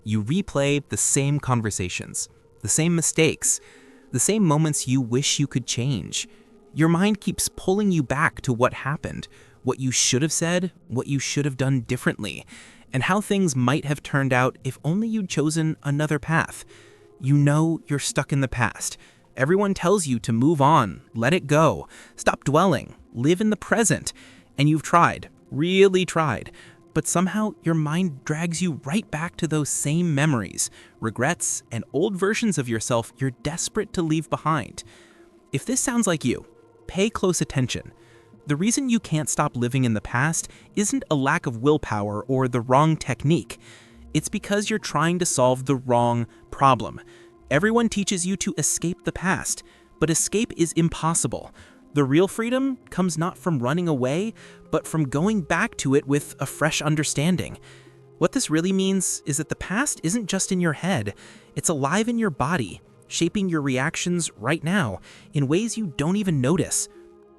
you replay the same conversations, the same mistakes, the same moments you wish you could change. Your mind keeps pulling you back to what happened, what you should have said, what you should have done differently, and how things might have turned out if only you'd chosen another path. You know you're stuck in the past. Everyone tells you to move on, let it go, stop dwelling, live in the present. And you've tried, really tried, but somehow your mind drags you right back to those same memories, regrets, and old versions of yourself you're desperate to leave behind. If this sounds like you, pay close attention. The reason you can't stop living in the past isn't a lack of willpower or the wrong technique. It's because you're trying to solve the wrong problem. Everyone teaches you to escape the past, but escape is impossible. The real freedom comes not from running away, but from going back to it with a fresh understanding. What this really means is that the past isn't just in your head, it's alive in your body, shaping your reactions right now in ways you don't even notice.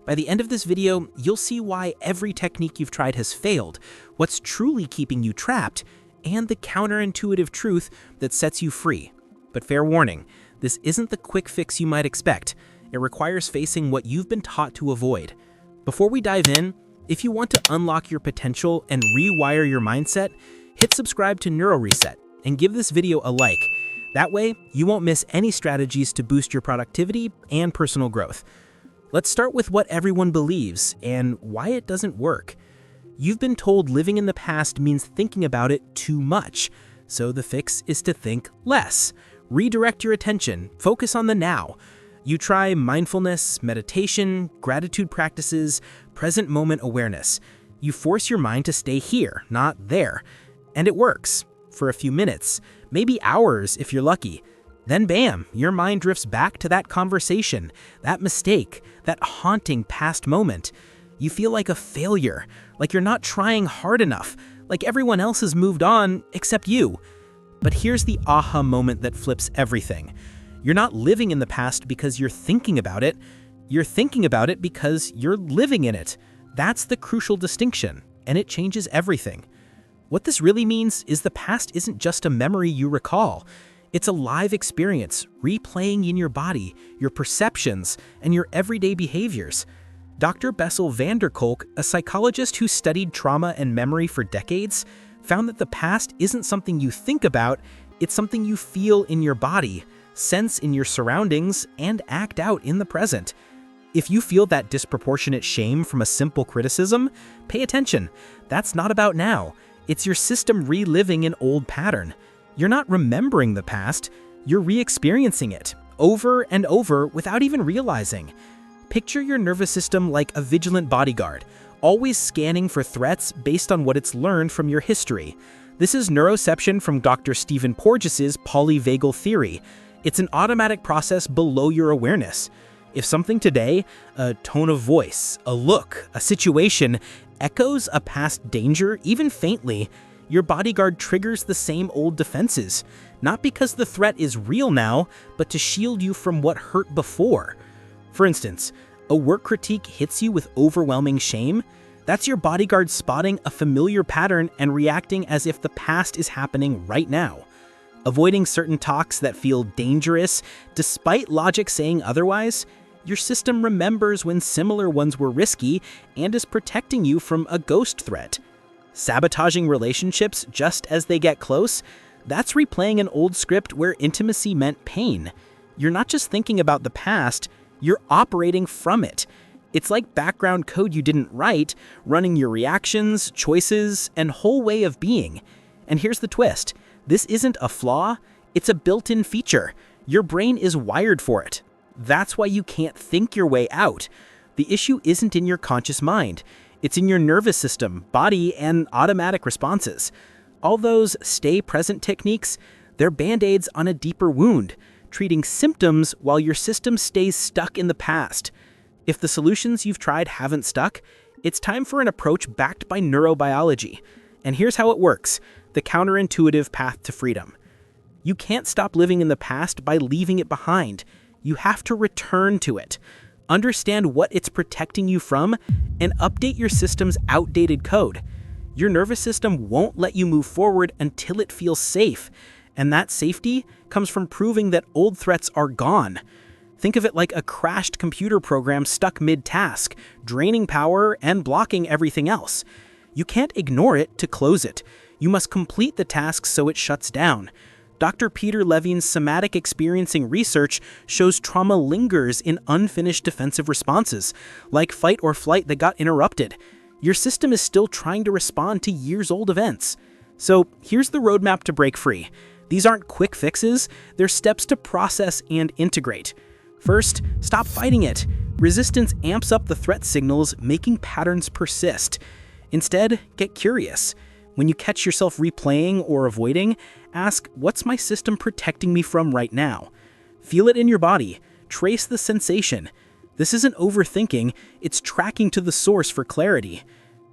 By the end of this video, you'll see why every technique you've tried has failed, what's truly keeping you trapped, and the counterintuitive truth that sets you free. But fair warning, this isn't the quick fix you might expect. It requires facing what you've been taught to avoid. Before we dive in, if you want to unlock your potential and rewire your mindset, hit subscribe to NeuroReset and give this video a like. That way, you won't miss any strategies to boost your productivity and personal growth. Let's start with what everyone believes and why it doesn't work. You've been told living in the past means thinking about it too much, so the fix is to think less. Redirect your attention, focus on the now. You try mindfulness, meditation, gratitude practices, present moment awareness. You force your mind to stay here, not there. And it works. For a few minutes, maybe hours if you're lucky. Then bam, your mind drifts back to that conversation, that mistake, that haunting past moment. You feel like a failure, like you're not trying hard enough, like everyone else has moved on except you. But here's the aha moment that flips everything. You're not living in the past because you're thinking about it. You're thinking about it because you're living in it. That's the crucial distinction, and it changes everything. What this really means is the past isn't just a memory you recall. It's a live experience, replaying in your body, your perceptions, and your everyday behaviors. Dr. Bessel van der Kolk, a psychologist who studied trauma and memory for decades, found that the past isn't something you think about, it's something you feel in your body, sense in your surroundings, and act out in the present. If you feel that disproportionate shame from a simple criticism, pay attention. That's not about now. It's your system reliving an old pattern. You're not remembering the past, you're re-experiencing it, over and over without even realizing. Picture your nervous system like a vigilant bodyguard, always scanning for threats based on what it's learned from your history. This is neuroception from Dr. Stephen Porges's polyvagal theory. It's an automatic process below your awareness. If something today, a tone of voice, a look, a situation, echoes a past danger, even faintly, your bodyguard triggers the same old defenses, not because the threat is real now, but to shield you from what hurt before. For instance, a work critique hits you with overwhelming shame. That's your bodyguard spotting a familiar pattern and reacting as if the past is happening right now. Avoiding certain talks that feel dangerous, despite logic saying otherwise, your system remembers when similar ones were risky and is protecting you from a ghost threat. Sabotaging relationships just as they get close, that's replaying an old script where intimacy meant pain. You're not just thinking about the past, you're operating from it. It's like background code you didn't write, running your reactions, choices, and whole way of being. And here's the twist. This isn't a flaw, it's a built-in feature. Your brain is wired for it. That's why you can't think your way out. The issue isn't in your conscious mind. It's in your nervous system, body, and automatic responses. All those stay present techniques, they're band-aids on a deeper wound, treating symptoms while your system stays stuck in the past. If the solutions you've tried haven't stuck, it's time for an approach backed by neurobiology. And here's how it works, the counterintuitive path to freedom. You can't stop living in the past by leaving it behind. You have to return to it. Understand what it's protecting you from, and update your system's outdated code. Your nervous system won't let you move forward until it feels safe, And that safety comes from proving that old threats are gone. Think of it like a crashed computer program stuck mid-task, draining power and blocking everything else. You can't ignore it to close it. You must complete the task so it shuts down. Dr. Peter Levine's somatic experiencing research shows trauma lingers in unfinished defensive responses, like fight or flight that got interrupted. Your system is still trying to respond to years-old events. So here's the roadmap to break free. These aren't quick fixes, they're steps to process and integrate. First, stop fighting it. Resistance amps up the threat signals, making patterns persist. Instead, get curious. When you catch yourself replaying or avoiding, ask, what's my system protecting me from right now? Feel it in your body. Trace the sensation. This isn't overthinking, it's tracking to the source for clarity.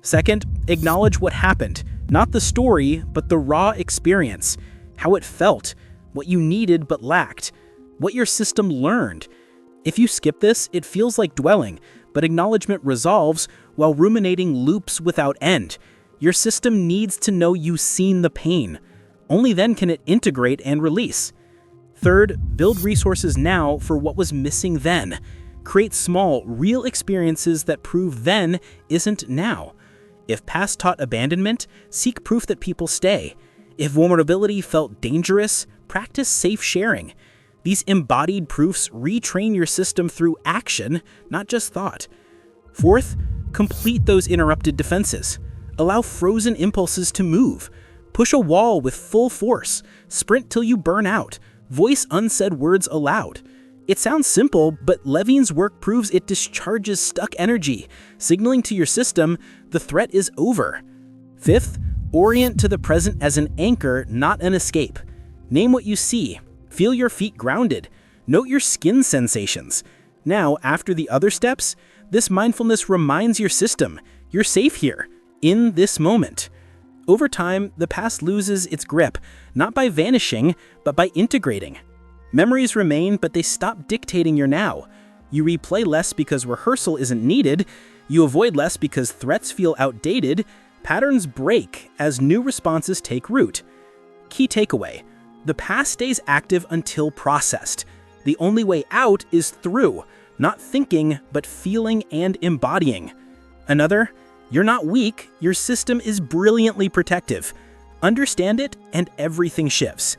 Second, acknowledge what happened. Not the story, but the raw experience. How it felt, what you needed but lacked, what your system learned. If you skip this, it feels like dwelling, but acknowledgement resolves while ruminating loops without end. Your system needs to know you've seen the pain. Only then can it integrate and release. Third, build resources now for what was missing then. Create small, real experiences that prove then isn't now. If past taught abandonment, seek proof that people stay. If vulnerability felt dangerous, practice safe sharing. These embodied proofs retrain your system through action, not just thought. Fourth, complete those interrupted defenses. Allow frozen impulses to move. Push a wall with full force. Sprint till you burn out. Voice unsaid words aloud. It sounds simple, but Levine's work proves it discharges stuck energy, signaling to your system the threat is over. Fifth, orient to the present as an anchor, not an escape. Name what you see. Feel your feet grounded. Note your skin sensations. Now, after the other steps, this mindfulness reminds your system you're safe here, in this moment. Over time, the past loses its grip, not by vanishing, but by integrating. Memories remain, but they stop dictating your now. You replay less because rehearsal isn't needed. You avoid less because threats feel outdated. Patterns break as new responses take root. Key takeaway: the past stays active until processed. The only way out is through, not thinking, but feeling and embodying. Another: you're not weak, your system is brilliantly protective. Understand it, and everything shifts.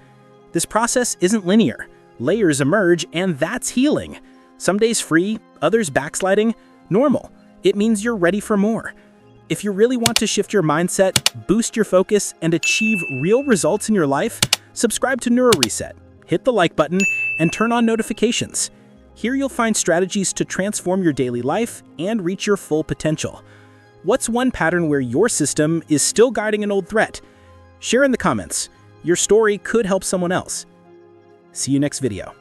This process isn't linear. Layers emerge, and that's healing. Some days free, others backsliding. Normal. It means you're ready for more. If you really want to shift your mindset, boost your focus, and achieve real results in your life, subscribe to NeuroReset, hit the like button, and turn on notifications. Here you'll find strategies to transform your daily life and reach your full potential. What's one pattern where your system is still guiding an old threat? Share in the comments. Your story could help someone else. See you next video.